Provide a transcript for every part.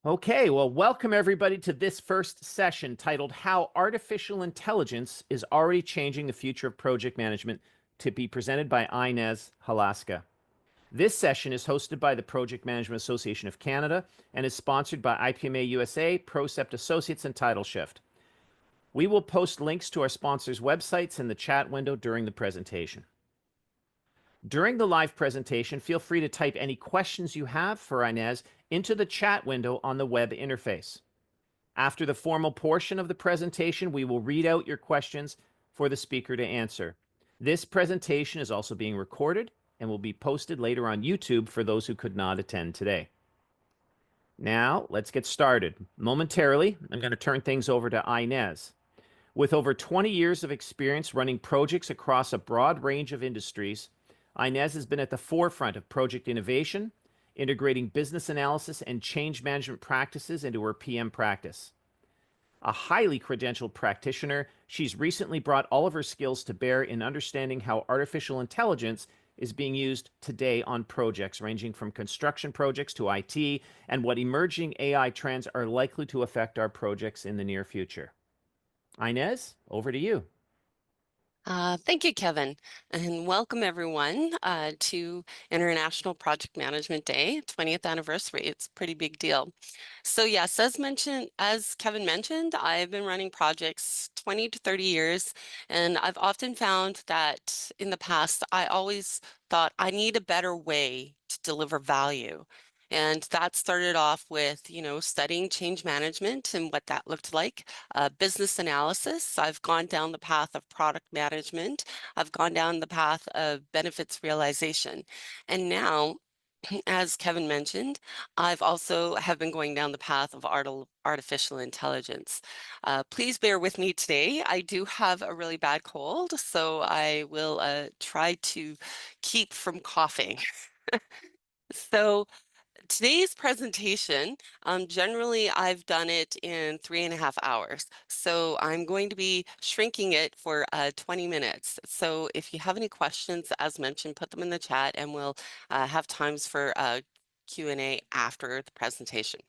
Okay, well, welcome everybody to this first session titled How Artificial Intelligence is Already Changing the Future of Project Management, to be presented by Inez Halaska. This session is hosted by the Project Management Association of Canada and is sponsored by IPMA USA, Procept Associates, and Title Shift. We will post links to our sponsors' websites in the chat window during the presentation. During the live presentation, feel free to type any questions you have for Inez into the chat window on the web interface. After the formal portion of the presentation, we will read out your questions for the speaker to answer. This presentation is also being recorded and will be posted later on YouTube for those who could not attend today. Now, let's get started. Momentarily, I'm going to turn things over to Inez. With over 20 years of experience running projects across a broad range of industries, Inez has been at the forefront of project innovation, integrating business analysis and change management practices into her PM practice. A highly credentialed practitioner, she's recently brought all of her skills to bear in understanding how artificial intelligence is being used today on projects ranging from construction projects to IT, and what emerging AI trends are likely to affect our projects in the near future. Inez, over to you. Thank you, Kevin, and welcome everyone to International Project Management Day, 20th anniversary. It's a pretty big deal. So yes, as Kevin mentioned, I've been running projects 20 to 30 years, and I've often found that in the past, I always thought I need a better way to deliver value. And that started off with, studying change management and what that looked like, business analysis. I've gone down the path of product management. I've gone down the path of benefits realization. And now, as Kevin mentioned, I've also have been going down the path of artificial intelligence. Please bear with me today. I do have a really bad cold, so I will try to keep from coughing. So today's presentation, generally I've done it in 3.5 hours. So I'm going to be shrinking it for 20 minutes. So if you have any questions, as mentioned, put them in the chat and we'll have times for Q&A after the presentation.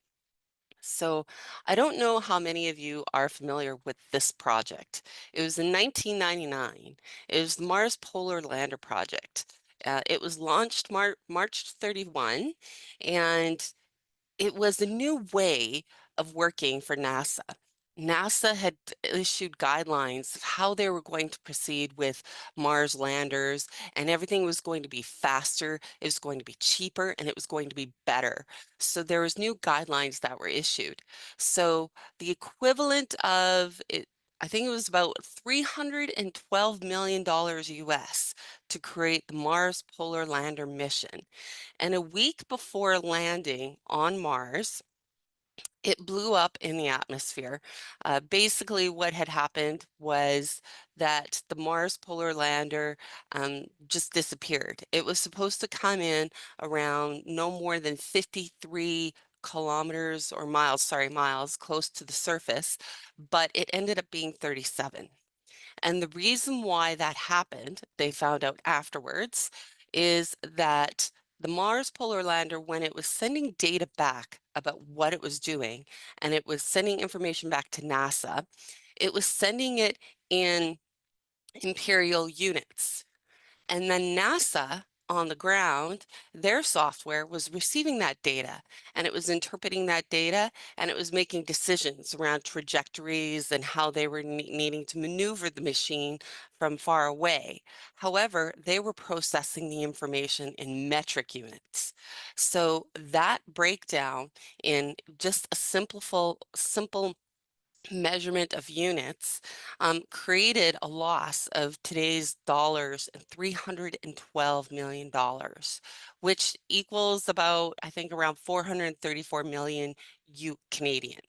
So I don't know how many of you are familiar with this project. It was in 1999. It was the Mars Polar Lander project. It was launched March 31, and it was a new way of working for NASA. NASA had issued guidelines of how they were going to proceed with Mars landers, and everything was going to be faster, it was going to be cheaper, and it was going to be better. So there was new guidelines that were issued. So the equivalent of it, I think it was about $312 million US to create the Mars Polar Lander mission. And a week before landing on Mars, it blew up in the atmosphere. Basically, what had happened was that the Mars Polar Lander just disappeared. It was supposed to come in around no more than 53 kilometers or miles, sorry, miles close to the surface, but it ended up being 37. And the reason why that happened, they found out afterwards, is that the Mars Polar Lander, when it was sending data back about what it was doing, and it was sending information back to NASA, it was sending it in imperial units. And then NASA on the ground, their software was receiving that data, and it was interpreting that data, and it was making decisions around trajectories and how they were needing to maneuver the machine from far away. However, they were processing the information in metric units. So that breakdown in just a simple measurement of units created a loss of today's dollars, $312 million, which equals about, I think, around 434 million Canadian.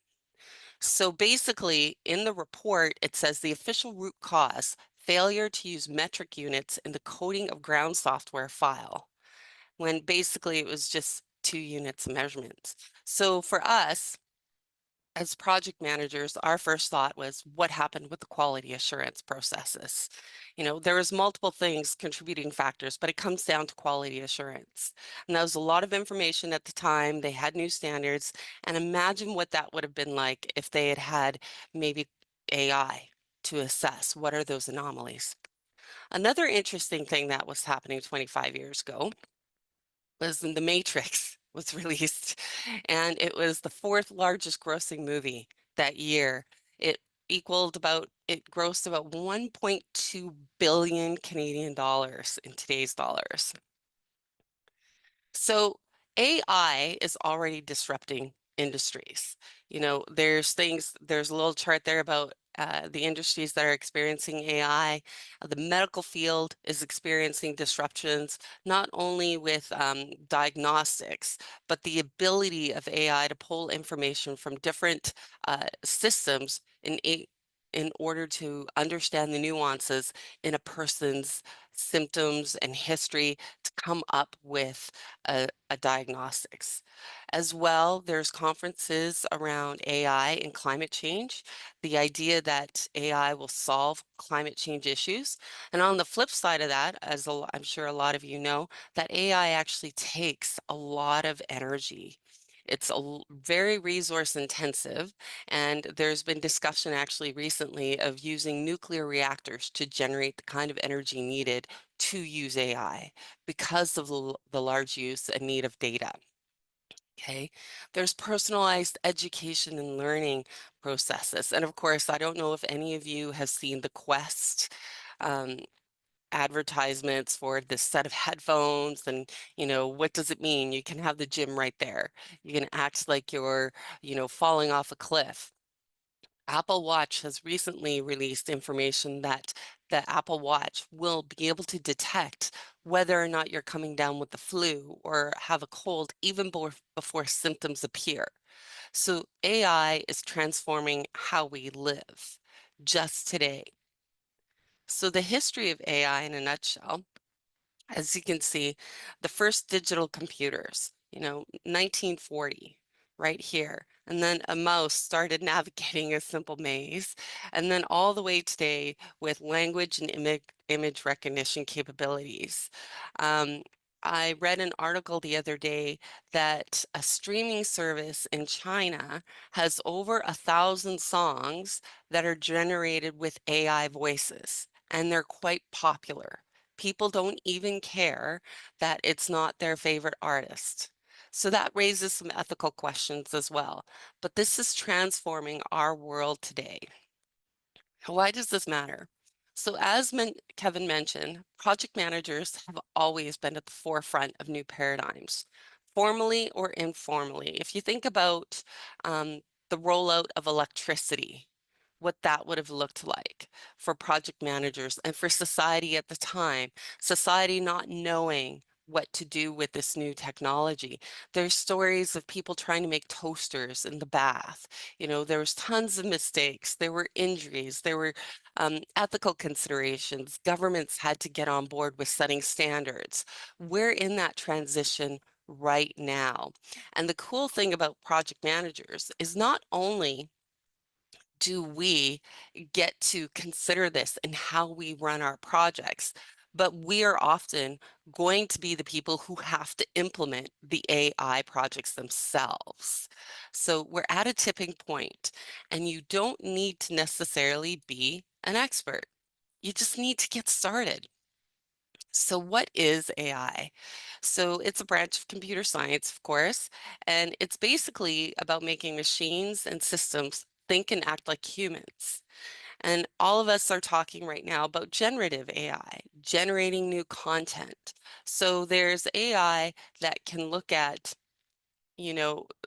So basically, in the report, it says the official root cause, failure to use metric units in the coding of ground software file, when basically it was just 2 units of measurements. So for us, as project managers, our first thought was what happened with the quality assurance processes. There was multiple things contributing factors, but it comes down to quality assurance. And that was a lot of information at the time. They had new standards, and imagine what that would have been like if they had had maybe AI to assess what are those anomalies. Another interesting thing that was happening 25 years ago was when The Matrix was released, and it was the fourth largest grossing movie that year. It grossed about 1.2 billion Canadian dollars in today's dollars. So AI is already disrupting industries. There's a little chart there about the industries that are experiencing AI. The medical field is experiencing disruptions, not only with diagnostics, but the ability of AI to pull information from different systems in order to understand the nuances in a person's symptoms and history to come up with a diagnostics. As well, there's conferences around AI and climate change, the idea that AI will solve climate change issues. And on the flip side of that, I'm sure a lot of you know, that AI actually takes a lot of energy. It's very resource intensive, and there's been discussion actually recently of using nuclear reactors to generate the kind of energy needed to use AI because of the large use and need of data. Okay, there's personalized education and learning processes. And of course, I don't know if any of you have seen the Quest um, advertisements for this set of headphones, and what does it mean? You can have the gym right there. You can act like you're falling off a cliff. Apple Watch has recently released information that the Apple Watch will be able to detect whether or not you're coming down with the flu or have a cold even before symptoms appear. So AI is transforming how we live just today. So the history of AI in a nutshell, as you can see, the first digital computers, 1940, right here. And then a mouse started navigating a simple maze. And then all the way today with language and image recognition capabilities. Um, I read an article the other day that a streaming service in China has over 1,000 songs that are generated with AI voices, and they're quite popular. People don't even care that it's not their favorite artist. So that raises some ethical questions as well. But this is transforming our world today. Why does this matter? So as Kevin mentioned, project managers have always been at the forefront of new paradigms, formally or informally. If you think about the rollout of electricity, what that would have looked like for project managers and for society at the time, society not knowing what to do with this new technology. There's stories of people trying to make toasters in the bath. There was tons of mistakes. There were injuries. There were ethical considerations. Governments had to get on board with setting standards. We're in that transition right now. And the cool thing about project managers is not only do we get to consider this in how we run our projects, but we are often going to be the people who have to implement the AI projects themselves. So we're at a tipping point, and you don't need to necessarily be an expert. You just need to get started. So what is AI? So it's a branch of computer science, of course, and it's basically about making machines and systems think and act like humans. And all of us are talking right now about generative AI, generating new content. So there's AI that can look at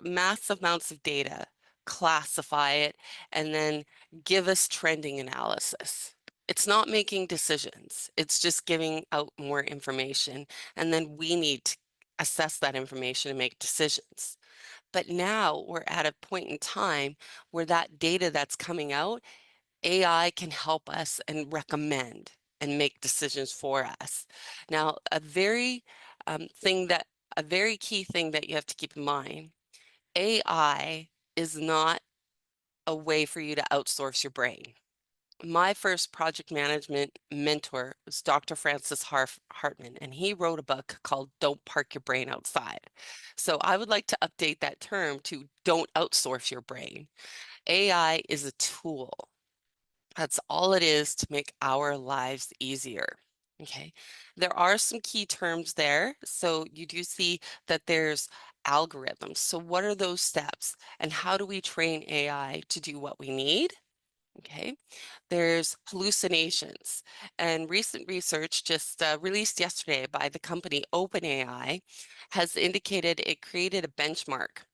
massive amounts of data, classify it, and then give us trending analysis. It's not making decisions. It's just giving out more information. And then we need to assess that information and make decisions. But now we're at a point in time where that data that's coming out, AI can help us and recommend and make decisions for us. Now, a very key thing that you have to keep in mind, AI is not a way for you to outsource your brain. My first project management mentor was Dr. Francis Hartman, and he wrote a book called Don't Park Your Brain Outside. So I would like to update that term to don't outsource your brain. AI is a tool. That's all it is to make our lives easier. Okay, there are some key terms there. So you do see that there's algorithms. So what are those steps? And how do we train AI to do what we need? Okay, there's hallucinations. And recent research just released yesterday by the company OpenAI has indicated it created a benchmark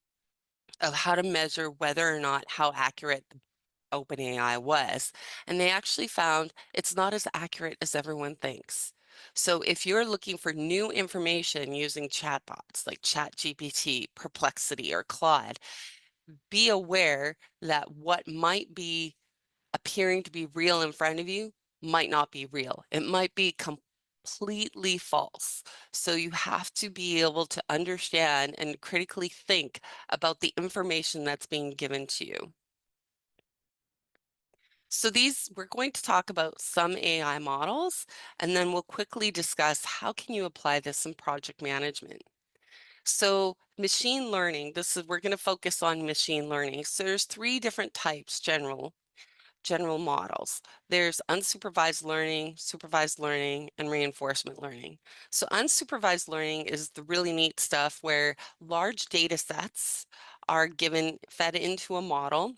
of how to measure whether or not how accurate OpenAI was, and they actually found it's not as accurate as everyone thinks. So if you're looking for new information using chatbots like ChatGPT, Perplexity, or Claude, be aware that what might be appearing to be real in front of you might not be real. It might be completely false. So you have to be able to understand and critically think about the information that's being given to you. So we're going to talk about some AI models, and then we'll quickly discuss how can you apply this in project management. So machine learning, we're going to focus on machine learning. So there's three different types, general models. There's unsupervised learning, supervised learning, and reinforcement learning. So unsupervised learning is the really neat stuff where large data sets are fed into a model.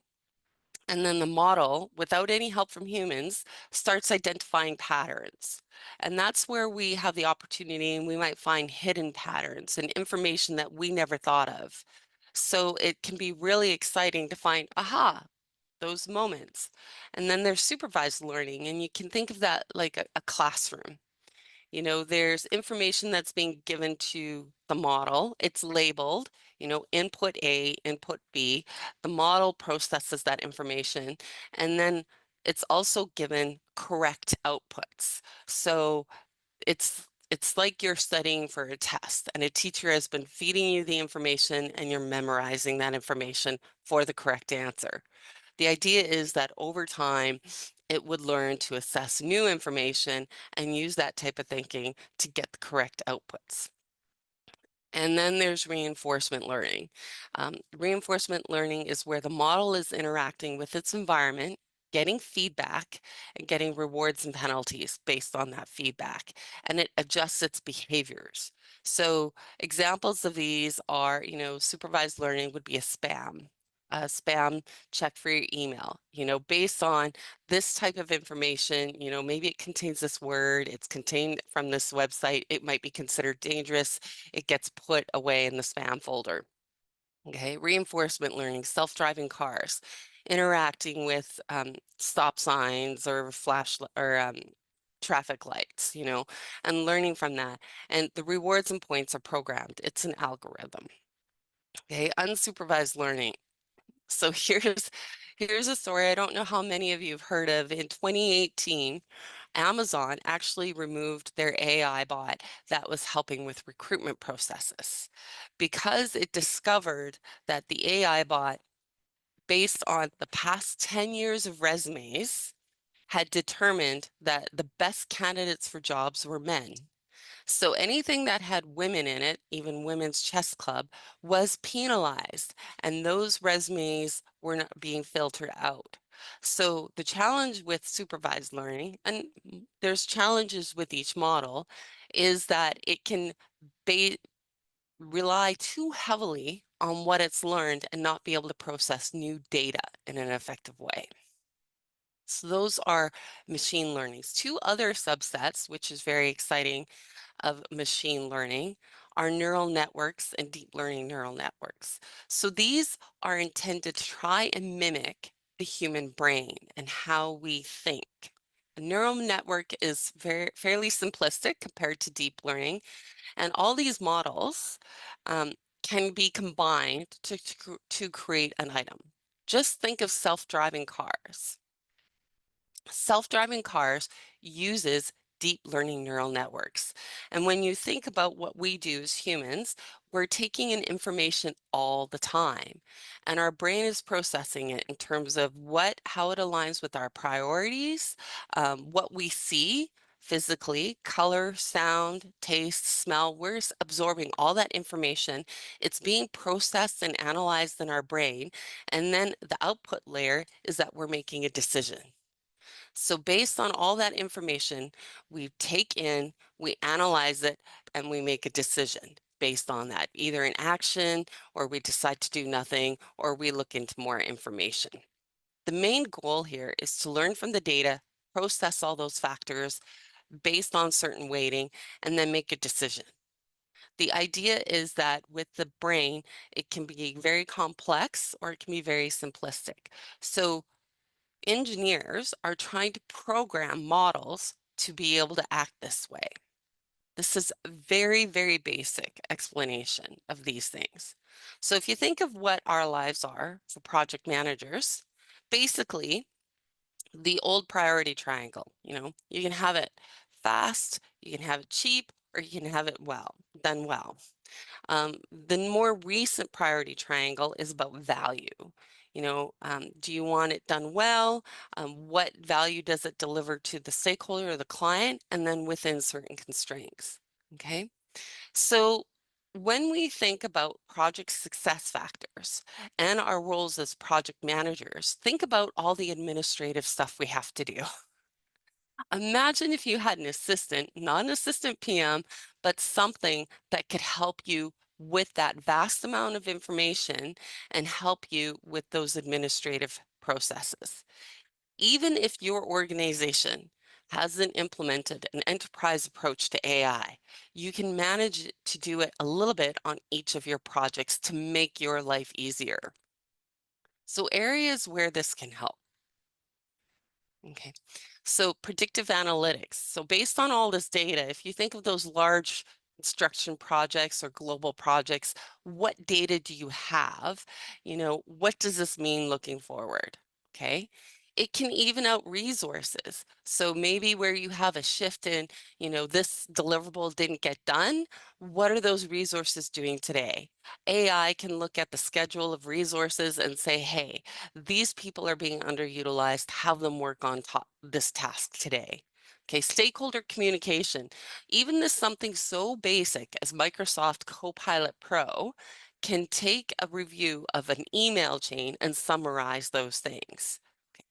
And then the model, without any help from humans, starts identifying patterns. And that's where we have the opportunity and we might find hidden patterns and information that we never thought of. So it can be really exciting to find, aha, those moments. And then there's supervised learning, and you can think of that like a classroom. You know, there's information that's being given to the model. It's labeled, input A, input B. The model processes that information, and then it's also given correct outputs. So it's like you're studying for a test, and a teacher has been feeding you the information, and you're memorizing that information for the correct answer. The idea is that over time, it would learn to assess new information and use that type of thinking to get the correct outputs. And then there's reinforcement learning. Reinforcement learning is where the model is interacting with its environment, getting feedback, and getting rewards and penalties based on that feedback, and it adjusts its behaviors. So examples of these are, supervised learning would be a spam check for your email, based on this type of information, maybe it contains this word, it's contained from this website, it might be considered dangerous, it gets put away in the spam folder. Okay, reinforcement learning, self-driving cars, interacting with stop signs or traffic lights, and learning from that. And the rewards and points are programmed. It's an algorithm. Okay, unsupervised learning. So here's a story I don't know how many of you have heard of. In 2018, Amazon actually removed their AI bot that was helping with recruitment processes because it discovered that the AI bot, based on the past 10 years of resumes, had determined that the best candidates for jobs were men. So anything that had women in it, even Women's Chess Club, was penalized, and those resumes were not being filtered out. So the challenge with supervised learning, and there's challenges with each model, is that it can rely too heavily on what it's learned and not be able to process new data in an effective way. So those are machine learnings. Two other subsets, which is very exciting, of machine learning are neural networks and deep learning neural networks. So these are intended to try and mimic the human brain and how we think. A neural network is fairly simplistic compared to deep learning, and all these models can be combined to create an item. Just think of self-driving cars. Self-driving cars uses deep learning neural networks. And when you think about what we do as humans, we're taking in information all the time, and our brain is processing it in terms of how it aligns with our priorities, what we see physically, color, sound, taste, smell. We're absorbing all that information. It's being processed and analyzed in our brain. And then the output layer is that we're making a decision. So based on all that information we take in, we analyze it, and we make a decision based on that, either an action, or we decide to do nothing, or we look into more information. The main goal here is to learn from the data, process all those factors based on certain weighting, and then make a decision. The idea is that with the brain, it can be very complex or it can be very simplistic. So engineers are trying to program models to be able to act this way. This is a very, very basic explanation of these things. So if you think of what our lives are for project managers, basically the old priority triangle, you can have it fast, you can have it cheap, or you can have it done well. The more recent priority triangle is about value. Do you want it done well? What value does it deliver to the stakeholder or the client? And then within certain constraints. Okay. So when we think about project success factors and our roles as project managers, think about all the administrative stuff we have to do. Imagine if you had an assistant, not an assistant PM, but something that could help you with that vast amount of information and help you with those administrative processes. Even if your organization hasn't implemented an enterprise approach to AI, you can manage to do it a little bit on each of your projects to make your life easier. So areas where this can help. Okay, so predictive analytics. So based on all this data, if you think of those large construction projects or global projects, what data do you have? What does this mean looking forward? Okay. It can even out resources. So maybe where you have a shift in, this deliverable didn't get done, what are those resources doing today? AI can look at the schedule of resources and say, hey, these people are being underutilized, have them work on this task today. Okay, stakeholder communication. Even this something so basic as Microsoft Copilot Pro can take a review of an email chain and summarize those things.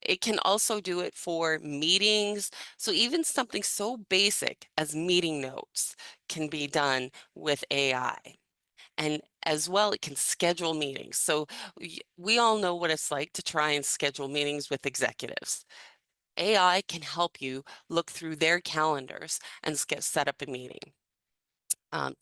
It can also do it for meetings. So even something so basic as meeting notes can be done with AI. And as well, it can schedule meetings. So we all know what it's like to try and schedule meetings with executives. AI can help you look through their calendars and set up a meeting.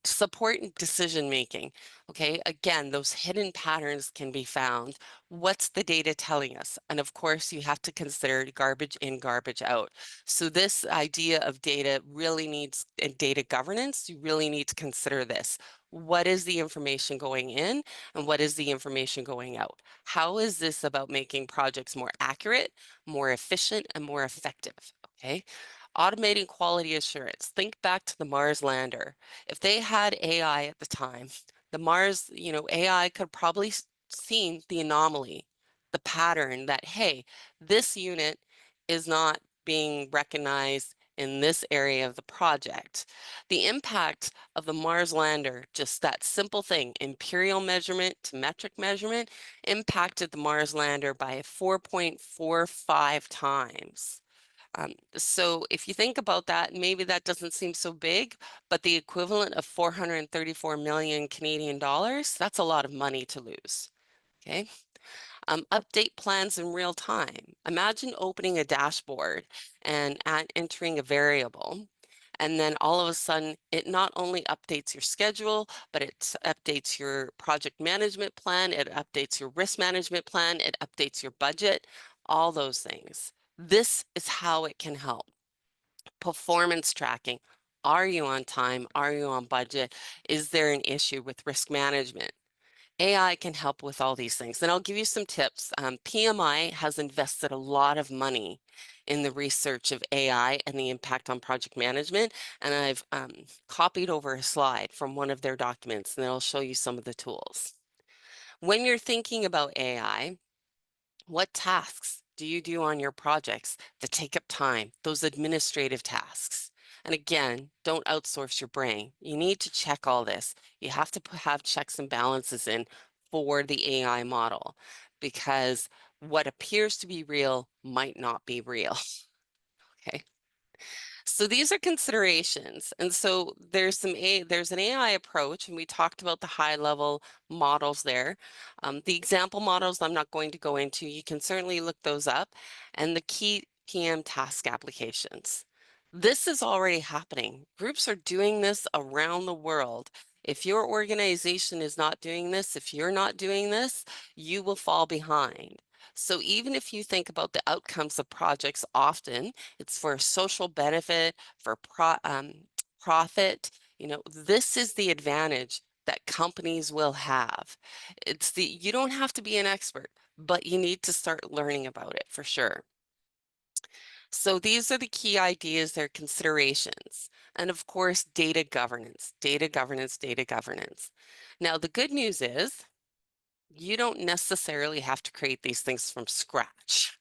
Support and decision making. Okay, again, those hidden patterns can be found. What's the data telling us? And of course, you have to consider garbage in, garbage out. So this idea of data really needs, and data governance, you really need to consider this. What is the information going in and what is the information going out? How is this about making projects more accurate, more efficient, and more effective? Okay. Automating quality assurance. Think back to the Mars lander. If they had AI at the time, the Mars, AI could probably seen the anomaly, the pattern that, hey, this unit is not being recognized in this area of the project. The impact of the Mars lander, just that simple thing, imperial measurement to metric measurement, impacted the Mars lander by 4.45 times. So if you think about that, maybe that doesn't seem so big, but the equivalent of 434 million Canadian dollars, that's a lot of money to lose. Okay. Update plans in real time. Imagine opening a dashboard and entering a variable. And then all of a sudden, it not only updates your schedule, but it updates your project management plan, it updates your risk management plan, it updates your budget, all those things. This is how it can help. Performance tracking. Are you on time? Are you on budget? Is there an issue with risk management? AI can help with all these things. And I'll give you some tips. PMI has invested a lot of money in the research of AI and the impact on project management. And I've copied over a slide from one of their documents, and it'll show you some of the tools. When you're thinking about AI, what tasks do you do on your projects that take up time, those administrative tasks? And again, don't outsource your brain. You need to check all this. You have to have checks and balances in for the AI model, because what appears to be real might not be real. Okay. So these are considerations. And so there's an AI approach, and we talked about the high level models there. The example models I'm not going to go into. You can certainly look those up, and the key PM task applications. This is already happening. Groups are doing this around the world. If your organization is not doing this, if you're not doing this, you will fall behind. So even if you think about the outcomes of projects, often it's for social benefit, for profit. This is the advantage that companies will have. You don't have to be an expert, but you need to start learning about it for sure. So these are the key ideas, their considerations. And of course, data governance, data governance, data governance. Now, the good news is you don't necessarily have to create these things from scratch.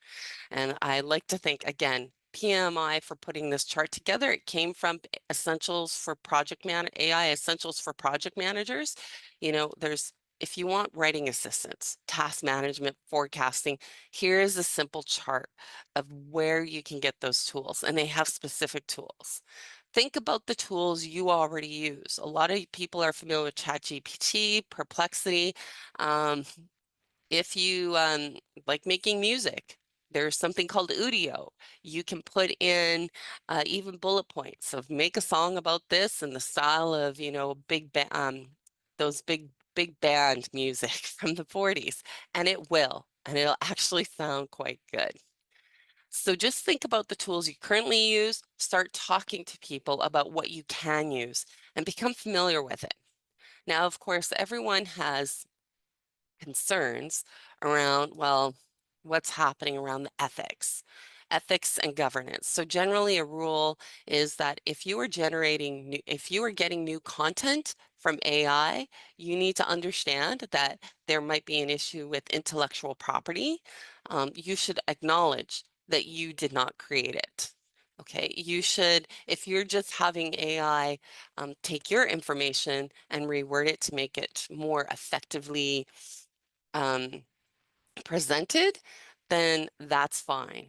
And I like to think, again, PMI for putting this chart together. It came from Essentials for AI Essentials for Project Managers. If you want writing assistance, task management, forecasting, here is a simple chart of where you can get those tools, and they have specific tools. Think about the tools you already use. A lot of people are familiar with ChatGPT, Perplexity. If you like making music, there's something called Udio. You can put in even bullet points of make a song about this in the style of, those big band music from the 40s, and it'll actually sound quite good. So just think about the tools you currently use, start talking to people about what you can use, and become familiar with it. Now, of course, everyone has concerns around, well, what's happening around the ethics and governance. So generally a rule is that if you are getting new content from AI, you need to understand that there might be an issue with intellectual property. You should acknowledge that you did not create it. Okay, if you're just having AI take your information and reword it to make it more effectively presented, then that's fine.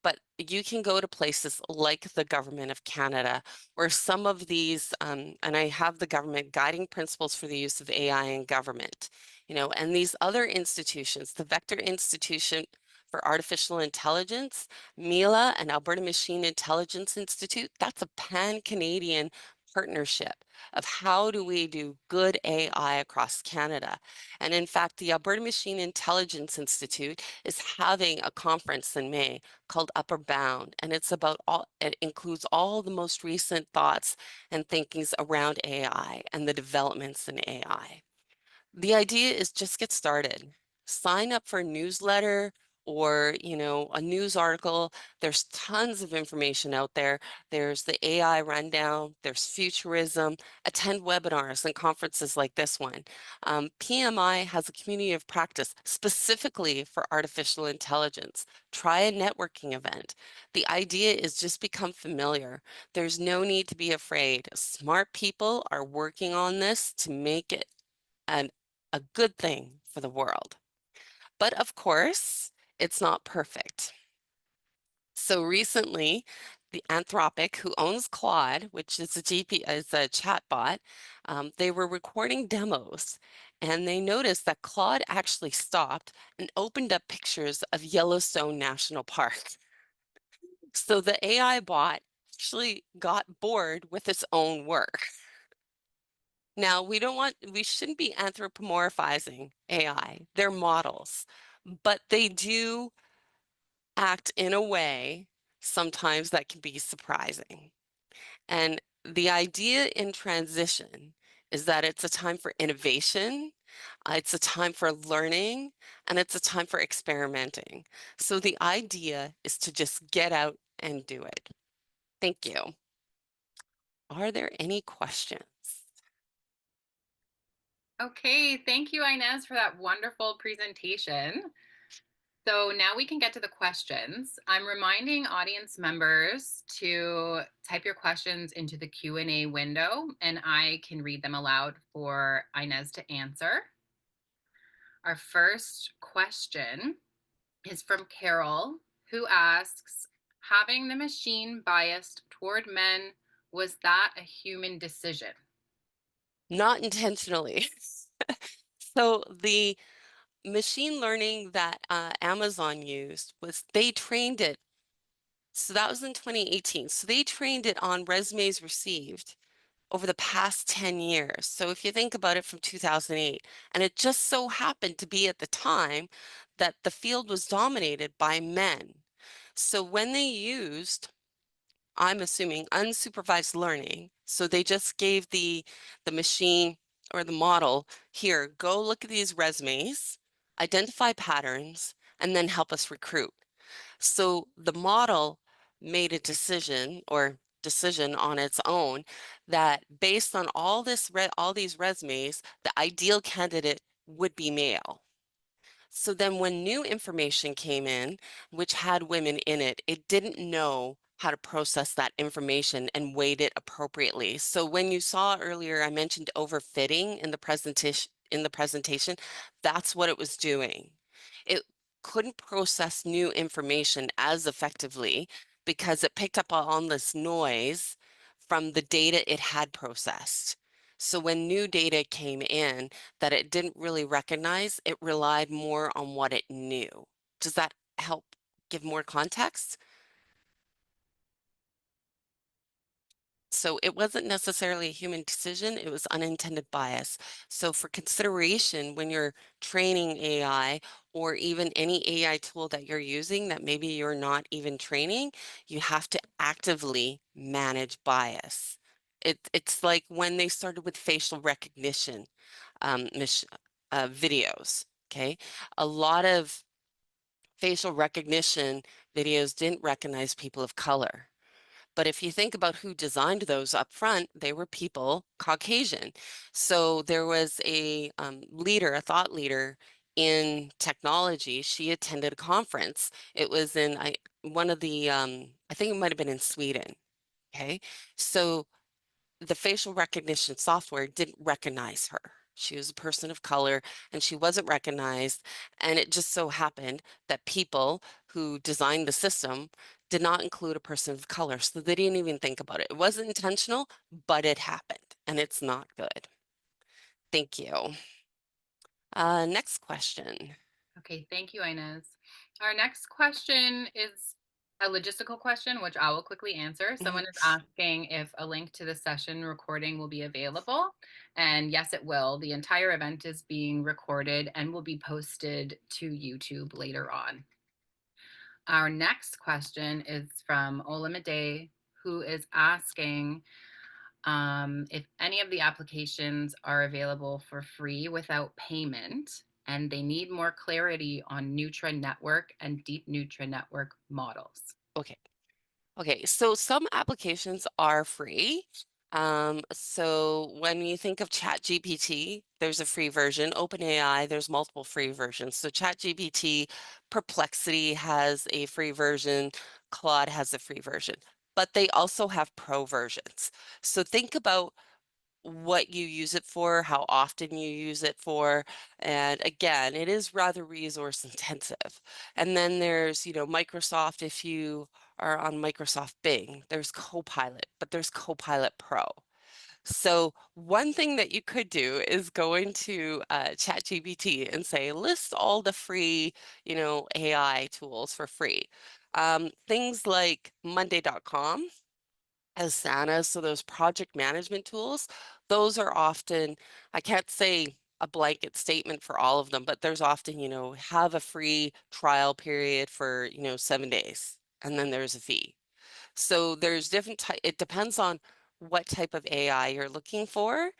But you can go to places like the Government of Canada, where some of these, and I have the government guiding principles for the use of AI in government, and these other institutions, the Vector Institution for Artificial Intelligence, MILA, and Alberta Machine Intelligence Institute, that's a pan-Canadian partnership of how do we do good AI across Canada. And in fact, the Alberta Machine Intelligence Institute is having a conference in May called Upper Bound, and it includes all the most recent thoughts and thinkings around AI and the developments in AI. The idea is just get started. Sign up for a newsletter or, a news article. There's tons of information out there. There's the AI rundown, there's futurism, attend webinars and conferences like this one. PMI has a community of practice specifically for artificial intelligence. Try a networking event. The idea is just become familiar. There's no need to be afraid. Smart people are working on this to make it a good thing for the world. But of course, it's not perfect. So recently, the Anthropic, who owns Claude, which is a chatbot, they were recording demos, and they noticed that Claude actually stopped and opened up pictures of Yellowstone National Park. So the AI bot actually got bored with its own work. Now, we shouldn't be anthropomorphizing AI. They're models, but they do act in a way sometimes that can be surprising. And the idea in transition is that it's a time for innovation It's a time for learning and it's a time for experimenting. So the idea is to just get out and do it. Thank you. Are there any questions? Okay, thank you, Inez, for that wonderful presentation. So now we can get to the questions. I'm reminding audience members to type your questions into the Q&A window, and I can read them aloud for Inez to answer. Our first question is from Carol, who asks, having the machine biased toward men, was that a human decision? Not intentionally. So the machine learning that Amazon used was they trained it. So that was in 2018. So they trained it on resumes received over the past 10 years. So if you think about it from 2008, and it just so happened to be at the time that the field was dominated by men. So when they used, I'm assuming, unsupervised learning, so they just gave the machine or the model, here, go look at these resumes, identify patterns, and then help us recruit. So the model made a decision on its own that based on all these resumes, the ideal candidate would be male. So then when new information came in, which had women in it, it didn't know how to process that information and weight it appropriately. So when you saw earlier, I mentioned overfitting in the presentation, that's what it was doing. It couldn't process new information as effectively because it picked up on this noise from the data it had processed. So when new data came in that it didn't really recognize, it relied more on what it knew. Does that help give more context? So it wasn't necessarily a human decision, it was unintended bias. So for consideration when you're training AI or even any AI tool that you're using that maybe you're not even training, you have to actively manage bias. It's like when they started with facial recognition videos, okay? A lot of facial recognition videos didn't recognize people of color. But if you think about who designed those up front, they were people Caucasian. So there was a leader, a thought leader in technology. She attended a conference. It was in one of the, I think it might have been in Sweden. Okay. So the facial recognition software didn't recognize her. She was a person of color and she wasn't recognized. And it just so happened that people who designed the system did not include a person of color. So they didn't even think about it. It wasn't intentional, but it happened and it's not good. Thank you. Next question. Okay, thank you, Inez. Our next question is a logistical question, which I will quickly answer. Mhm. Someone is asking if a link to the session recording will be available. And yes, it will. The entire event is being recorded and will be posted to YouTube later on. Our next question is from Olamide, who is asking if any of the applications are available for free without payment, and they need more clarity on Nutra Network and Deep Nutra Network models. Okay. Okay, so some applications are free. So when you think of ChatGPT, there's a free version. OpenAI, there's multiple free versions. So ChatGPT, Perplexity has a free version, Claude has a free version, but they also have pro versions. So think about what you use it for, how often you use it for. And again, it is rather resource intensive. And then there's, Microsoft, if you are on Microsoft Bing, there's Copilot, but there's Copilot Pro. So one thing that you could do is go into ChatGPT and say, list all the free, AI tools for free. Things like Monday.com Asana, so those project management tools, those are often, I can't say a blanket statement for all of them, but there's often, have a free trial period for, 7 days, and then there's a fee. So there's different type, it depends on what type of AI you're looking for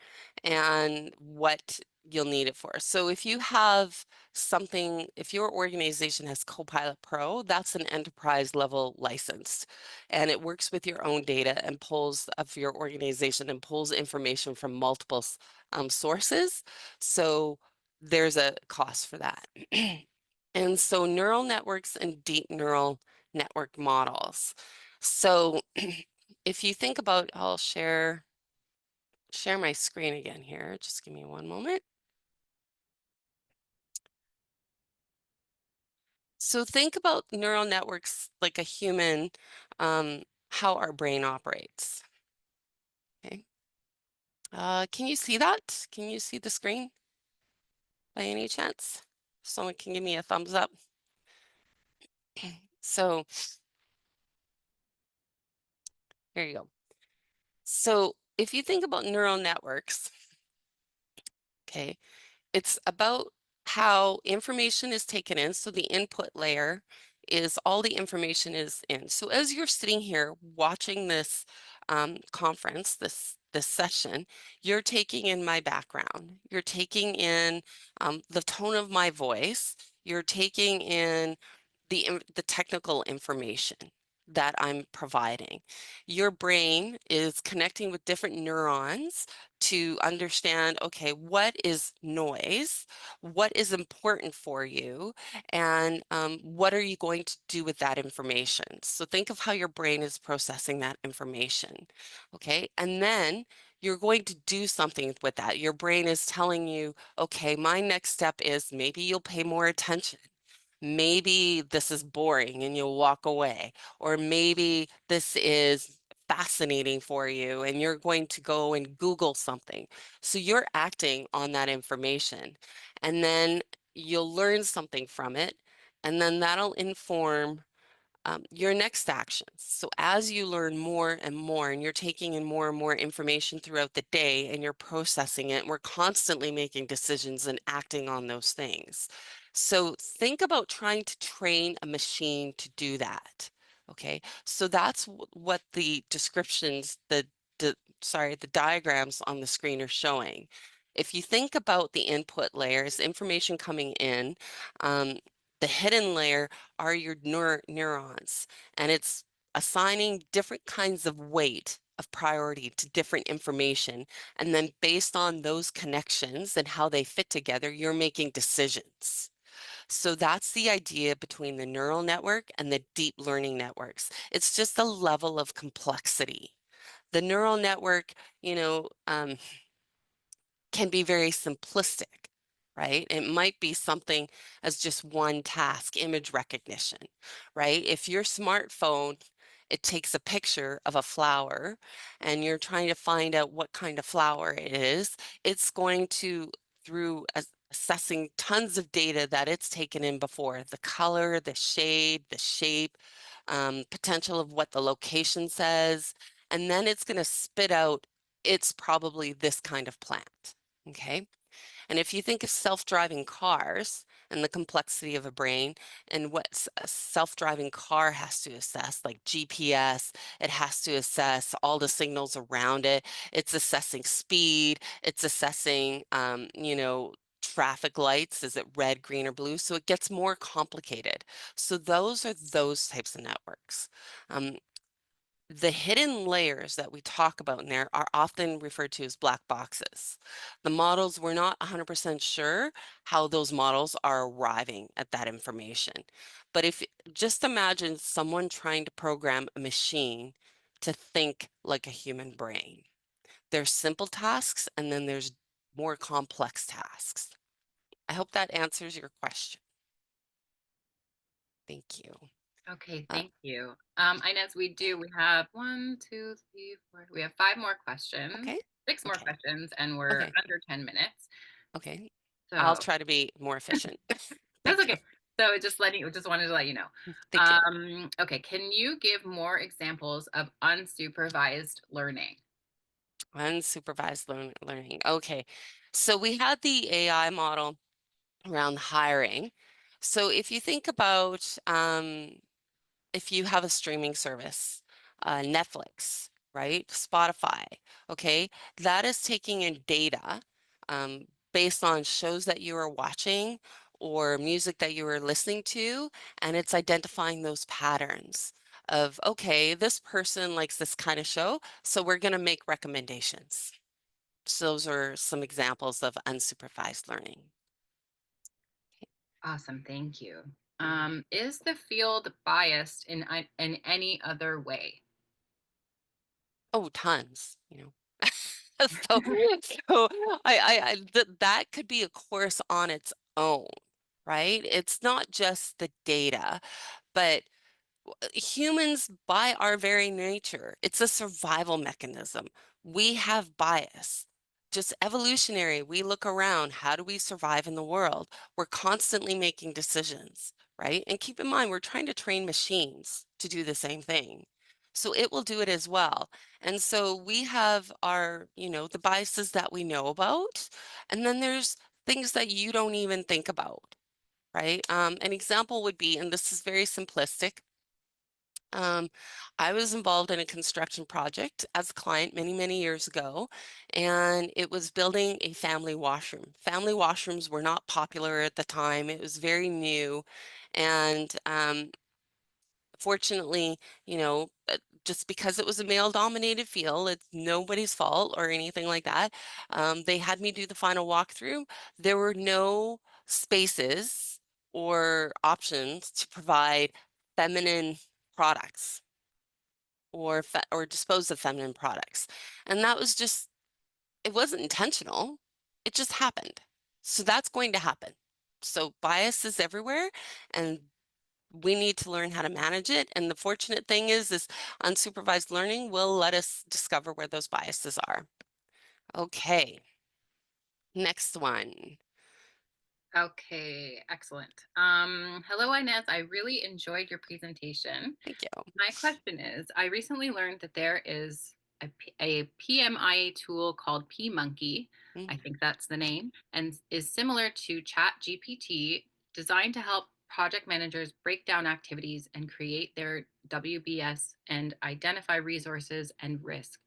and what you'll need it for. So if you have something, if your organization has Copilot Pro, that's an enterprise level license, and it works with your own data and pulls of your organization and pulls information from multiple sources. So there's a cost for that. And so neural networks and deep neural network models. So if you think about, I'll share my screen again here. Just give me one moment. So think about neural networks like a human, how our brain operates. Okay. Can you see that? Can you see the screen by any chance? Someone can give me a thumbs up. So here you go. So if you think about neural networks, okay, it's about how information is taken in. So the input layer is all the information is in. So as you're sitting here watching this conference, this session, you're taking in my background. You're taking in the tone of my voice. You're taking in the technical information that I'm providing. Your brain is connecting with different neurons to understand, okay, what is noise, what is important for you, and what are you going to do with that information? So think of how your brain is processing that information, okay? And then you're going to do something with that. Your brain is telling you, okay, my next step is maybe you'll pay more attention. Maybe this is boring and you'll walk away, or maybe this is fascinating for you and you're going to go and Google something. So you're acting on that information, and then you'll learn something from it, and then that'll inform your next actions. So as you learn more and more, and you're taking in more and more information throughout the day and you're processing it, we're constantly making decisions and acting on those things. So think about trying to train a machine to do that. Okay, so that's what the descriptions, the diagrams on the screen are showing. If you think about the input layers, information coming in, the hidden layer are your neurons, and it's assigning different kinds of weight of priority to different information. And then based on those connections and how they fit together, you're making decisions. So that's the idea between the neural network and the deep learning networks. It's just a level of complexity. The neural network, you know, can be very simplistic, right? It might be something as just one task, image recognition, right? If your smartphone, it takes a picture of a flower and you're trying to find out what kind of flower it is, it's going to, through assessing tons of data that it's taken in before, the color, the shade, the shape, potential of what the location says, and then it's going to spit out, it's probably this kind of plant. Okay. And if you think of self-driving cars and the complexity of a brain and what a self-driving car has to assess, like GPS, it has to assess all the signals around it. It's assessing speed. It's assessing, traffic lights. Is it red, green, or blue? So it gets more complicated. So those are those types of networks. The hidden layers that we talk about in there are often referred to as black boxes. The models, we're not 100% sure how those models are arriving at that information. But if just imagine someone trying to program a machine to think like a human brain. There's simple tasks and then there's more complex tasks. I hope that answers your question. Thank you. Okay, thank you. Inez, we have 1, 2, 3, 4. We have 5 more questions, Okay. 6 more Okay. questions, and we're Okay. under 10 minutes. Okay. I'll So try to be more efficient. that's Thank you. okay. So just wanted to let you know. Thank you. Okay, can you give more examples of unsupervised learning? Unsupervised learning. Okay. So we had the AI model around hiring. So if you think about if you have a streaming service, Netflix, right? Spotify, okay? That is taking in data um, based on shows that you are watching or music that you are listening to, and it's identifying those patterns of, okay, this person likes this kind of show, so we're going to make recommendations. So those are some examples of unsupervised learning. Awesome, thank you. Is the field biased in any other way? Oh, tons, So, so that could be a course on its own, right? It's not just the data, but humans, by our very nature, it's a survival mechanism. We have bias. Just evolutionary, we look around, how do we survive in the world? We're constantly making decisions, right? And keep in mind, we're trying to train machines to do the same thing. So it will do it as well. And so we have our, the biases that we know about, and then there's things that you don't even think about, right? An example would be, and this is very simplistic, I was involved in a construction project as a client many, many years ago, and it was building a family washroom. Family washrooms were not popular at the time. It was very new. And fortunately, just because it was a male-dominated field, it's nobody's fault or anything like that. They had me do the final walkthrough. There were no spaces or options to provide feminine products or dispose of feminine products. And that was just, it wasn't intentional. It just happened. So that's going to happen. So bias is everywhere, and we need to learn how to manage it. And the fortunate thing is unsupervised learning will let us discover where those biases are. Okay, next one. Okay, excellent. Hello, Inez. I really enjoyed your presentation. Thank you. My question is, I recently learned that there is a PMI tool called PMonkey. I think that's the name, and is similar to Chat GPT, designed to help project managers break down activities and create their WBS and identify resources and risk.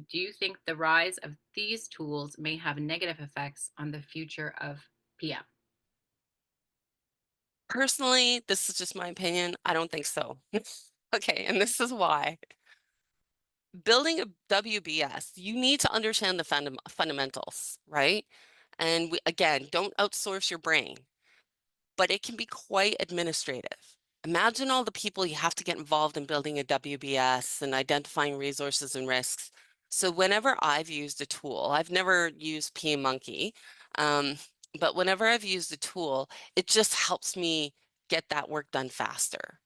Do you think the rise of these tools may have negative effects on the future of PM? Personally, this is just my opinion. I don't think so. Okay, and this is why. Building a WBS, you need to understand the fundamentals, right? And again, don't outsource your brain, but it can be quite administrative. Imagine all the people you have to get involved in building a WBS and identifying resources and risks. So whenever I've used a tool, I've never used PMonkey, but whenever I've used a tool, it just helps me get that work done faster.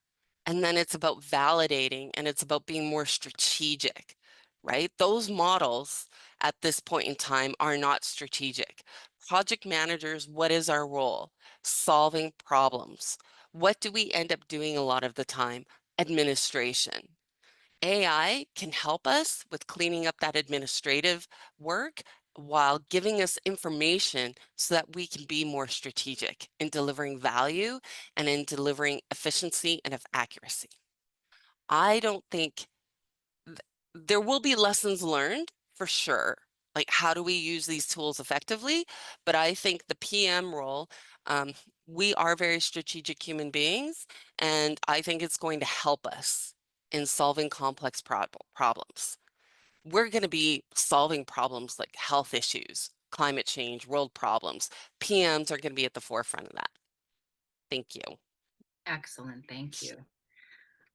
And then it's about validating, and it's about being more strategic, right? Those models at this point in time are not strategic. Project managers, what is our role? Solving problems. What do we end up doing a lot of the time? Administration. AI can help us with cleaning up that administrative work while giving us information so that we can be more strategic in delivering value and in delivering efficiency and of accuracy. I don't think there will be lessons learned for sure. Like, how do we use these tools effectively? But I think the PM role, we are very strategic human beings, and I think it's going to help us in solving complex problems. We're going to be solving problems like health issues, climate change, world problems. PMs are going to be at the forefront of that. Thank you. Excellent, thank you.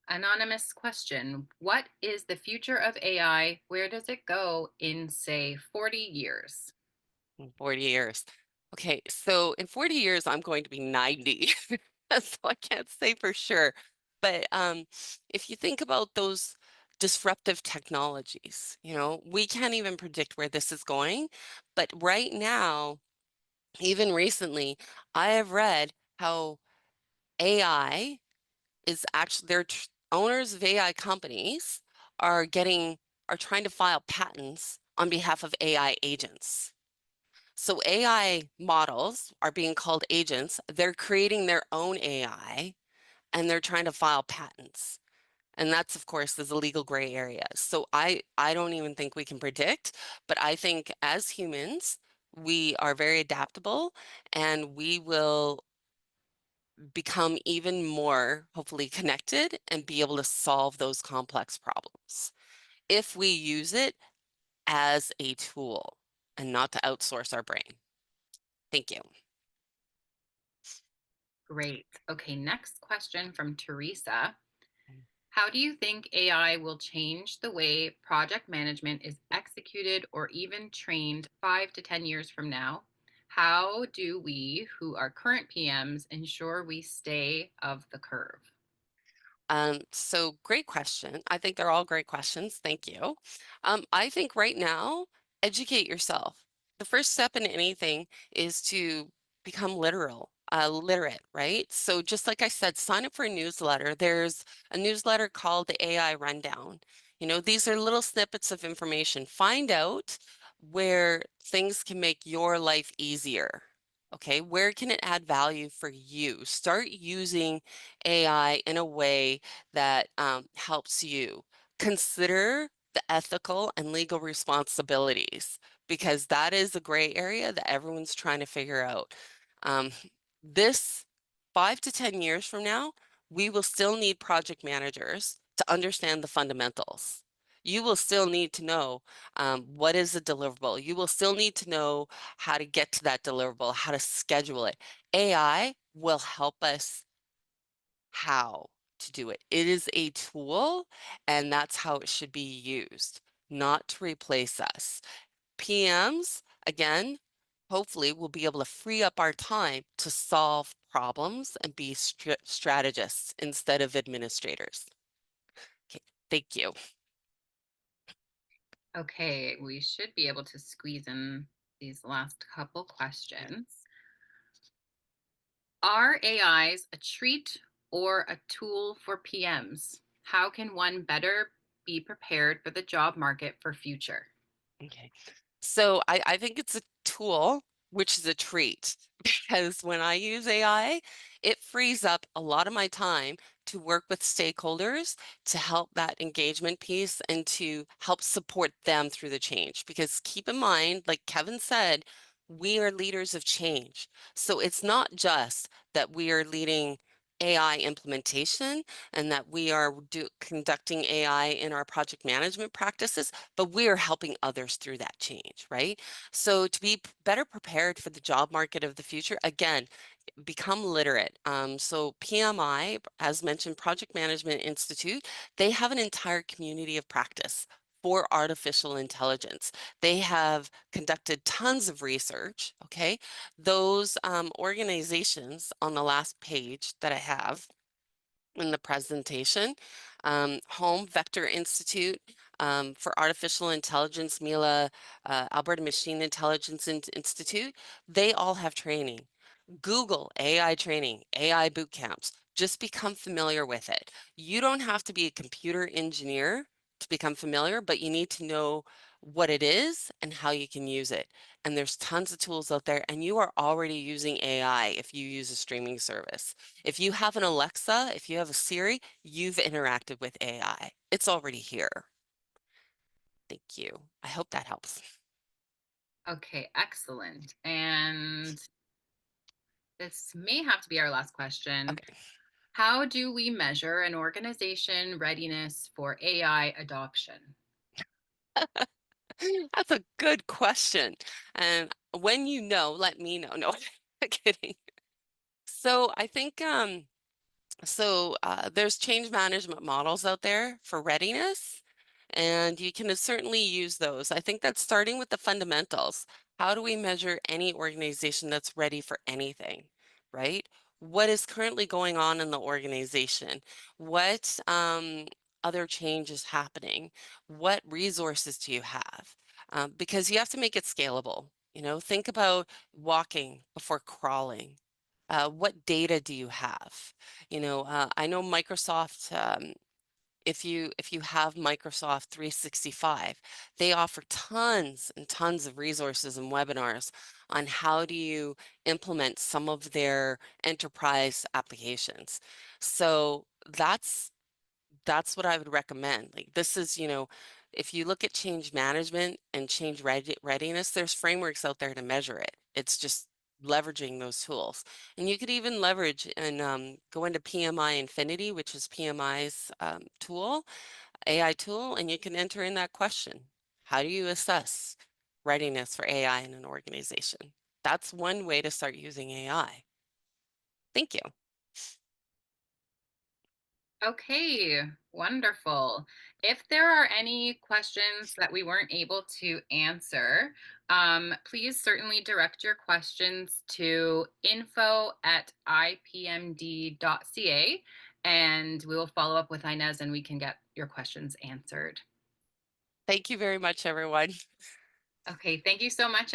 Anonymous question. What is the future of AI? Where does it go in, say, 40 years? In 40 years. Okay, so in 40 years, I'm going to be 90. So I can't say for sure. But if you think about those disruptive technologies, we can't even predict where this is going. But right now, even recently, I have read how AI is actually, owners of AI companies are trying to file patents on behalf of AI agents. So AI models are being called agents. They're creating their own AI, and they're trying to file patents. And that's, of course, is a legal gray area. So I don't even think we can predict, but I think as humans, we are very adaptable and we will become even more, hopefully, connected and be able to solve those complex problems if we use it as a tool and not to outsource our brain. Thank you. Great. Okay, next question from Teresa. How do you think AI will change the way project management is executed or even trained 5 to 10 years from now? How do we, who are current PMs, ensure we stay of the curve? So great question. I think they're all great questions. Thank you. I think right now, educate yourself. The first step in anything is to become literate, right? So just like I said, sign up for a newsletter. There's a newsletter called the AI Rundown. You know, these are little snippets of information. Find out where things can make your life easier. Okay, where can it add value for you? Start using AI in a way that helps you. Consider the ethical and legal responsibilities because that is a gray area that everyone's trying to figure out. Um, this 5 to 10 years from now, we will still need project managers to understand the fundamentals. You will still need to know what is a deliverable. You will still need to know how to get to that deliverable, how to schedule it. AI will help us how to do it. It is a tool, and that's how it should be used, not to replace us. PMs, again, hopefully we'll be able to free up our time to solve problems and be strategists instead of administrators. Okay, thank you. Okay, we should be able to squeeze in these last couple questions. Are AIs a treat or a tool for PMs? How can one better be prepared for the job market for future? Okay. So I think it's a tool, which is a treat, because when I use AI, it frees up a lot of my time to work with stakeholders to help that engagement piece and to help support them through the change. Because keep in mind, like Kevin said, we are leaders of change. So it's not just that we are leading AI implementation and that we are conducting AI in our project management practices, but we are helping others through that change, right? So to be better prepared for the job market of the future, again, become literate. So PMI, as mentioned, Project Management Institute, they have an entire community of practice for artificial intelligence. They have conducted tons of research, okay? Those organizations on the last page that I have in the presentation, Home Vector Institute for Artificial Intelligence, Mila, Alberta Machine Intelligence Institute, they all have training. Google AI training, AI boot camps. Just become familiar with it. You don't have to be a computer engineer to become familiar, but you need to know what it is and how you can use it. And there's tons of tools out there, and you are already using AI if you use a streaming service. If you have an Alexa, if you have a Siri, you've interacted with AI. It's already here. Thank you. I hope that helps. Okay, excellent. And this may have to be our last question. Okay. How do we measure an organization readiness for AI adoption? That's a good question. And when you know, let me know. No, kidding. So I think there's change management models out there for readiness, and you can certainly use those. I think that's starting with the fundamentals. How do we measure any organization that's ready for anything, right? What is currently going on in the organization? What other change is happening? What resources do you have? Because you have to make it scalable. You know, think about walking before crawling. What data do you have? You know, I know Microsoft, if you have Microsoft 365, they offer tons and tons of resources and webinars on how do you implement some of their enterprise applications. So that's that's what I would recommend. Like this is, if you look at change management and change readiness, there's frameworks out there to measure it. It's just leveraging those tools. And you could even leverage and go into PMI Infinity, which is PMI's AI tool, and you can enter in that question. How do you assess readiness for AI in an organization? That's one way to start using AI. Thank you. Okay, wonderful. If there are any questions that we weren't able to answer, please certainly direct your questions to info@ipmd.ca, and we will follow up with Inez and we can get your questions answered. Thank you very much, everyone. Okay, thank you so much.